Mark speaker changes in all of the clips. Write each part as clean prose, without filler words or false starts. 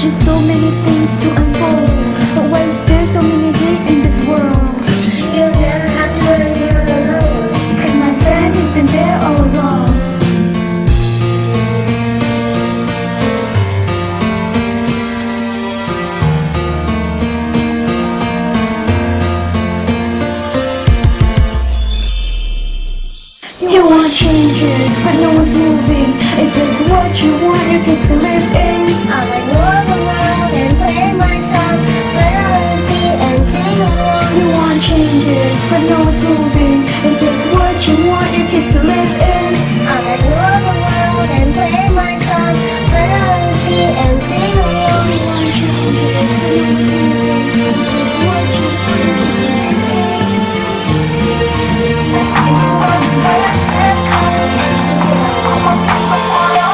Speaker 1: just so many things to unfold. But why is there so many hate in this world?
Speaker 2: You'll never have to learn you're alone,
Speaker 1: 'Cause my friend has been there all along. You want changes, but no one's moving. Is this what you want your kids to live in?
Speaker 2: I like walk around and play my song, but I won't be and sing along.
Speaker 1: You want changes, but no one's moving. Is this what you want your kids to live in?
Speaker 2: I like walk around and play my song, but I won't be and sing along.
Speaker 1: You want changes, but no one's moving. Is this what you want your kids to live in?
Speaker 2: This is what's perfect, 'cause of you. This is all my people for your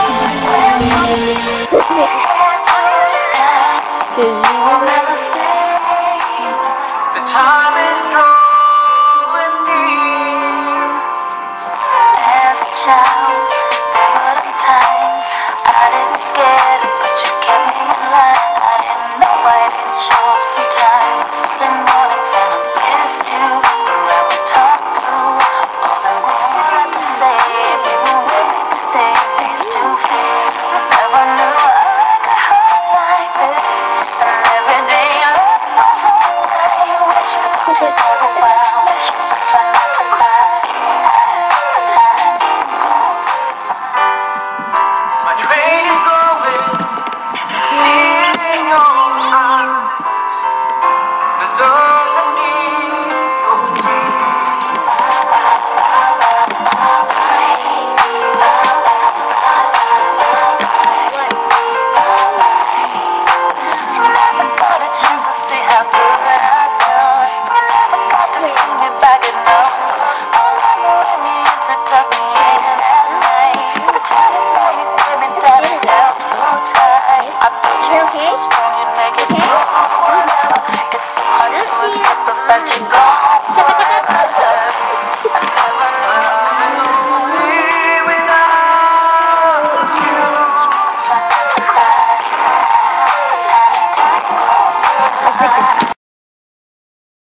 Speaker 3: The time is drawing near.
Speaker 4: As a child, there were the times I didn't get it, but you kept me in line. I didn't know why it didn't show up sometimes. It's something